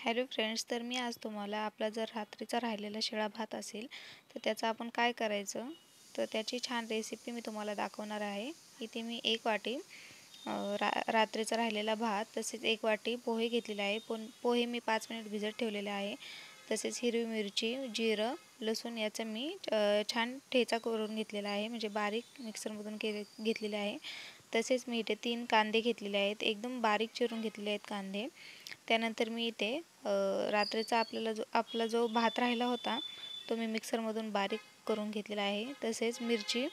Hello friends, तर मी आज तुम्हाला आपला जर रात्रीचा राहिलेला शिळा भात असेल तर त्याचं आपण काय करायचं तर त्याची छान रेसिपी मी तुम्हाला दाखवणार आहे। इथे मी 1 वाटी रात्रीचा राहिलेला भात, तसेच 1 वाटी पोहे घेतलेले आहे। पोहे मी 5 मिनिट भिजत ठेवलेले आहे। तसेच हिरवी मिरची, जिरं, लसूण याचा मी छान ठेचा करून घेतलेला आहे, म्हणजे बारीक मिक्सरमधून घेतलेले आहे। तसेच मी इथे 3 कांदे घेतलेले आहेत, एकदम बारीक चिरून घेतलेले आहेत कांदे। त्यानंतर मी इथे रात्रीचा आपला जो भात राहिला होता तो मी मिक्सरमधून बारीक करून घेतलेला आहे। तसेच मिरची,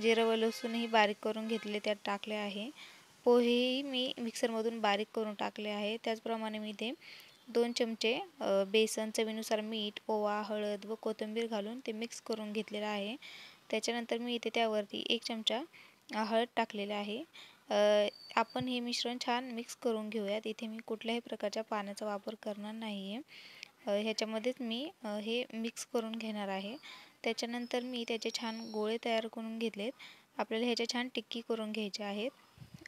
जिरं व लसूणही बारीक करून घेतले त्यात टाकले आहे। पोहेही मी मिक्सरमधून बारीक करून टाकले आहे। त्याचप्रमाणे मी इथे 2 चमचे बेसन, चवीनुसार मीठ, ओवा, हळद व कोथिंबीर घालून ते मिक्स करून घेतलेलं आहे। त्याच्यानंतर मी इथे त्यावरती 1 चमचा हळद टाकलेले आहे। आपण हे मिश्रण छान मिक्स करून घेऊयात। इथे मी कुठल्याही प्रकारच्या पाण्याचा वापर करणार नाही आहे। ह्याच्यामध्येच मी हे मिक्स करून घेणार आहे। त्याच्यानंतर मी त्याचे छान गोळे तयार करून घेतलेत। आपल्याला ह्याच्या छान टिक्की करून घ्यायच्या आहेत।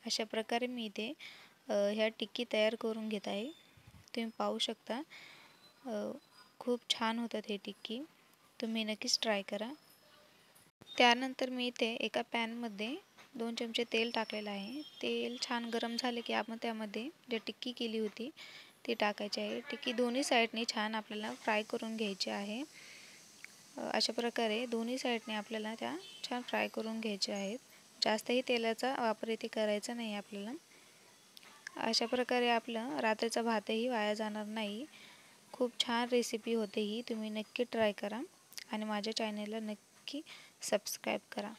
अशा प्रकारे मी इथे ह्या टिक्की तयार करून घेत आहे। तुम्ही पाहू शकता खूप छान होतात हे टिक्की, तुम्ही नक्कीच ट्राय करा। त्यानंतर मी इथे एका पॅनमध्ये 2 चमचे तेल टाकलेलं आहे। तेल छान गरम झाले की आपण त्यामध्ये जे टिक्की केली होती ती टाकायची आहे। टिक्की दोन्ही साईडनी छान आपल्याला फ्राय करून घ्यायची आहे। अशा प्रकारे दोन्ही साईडने आपल्याला त्या छान फ्राय करून घ्यायच्या आहेत। जास्तही तेलाचा वापर इथे करायचा नाही आपल्याला। अशा प्रकारे आपलं रात्रीचा भातही वाया जाणार नाही। खूप छान रेसिपी होते ही, तुम्ही नक्की ट्राय करा आणि माझ्या चॅनलला नक्की सबस्क्राईब करा।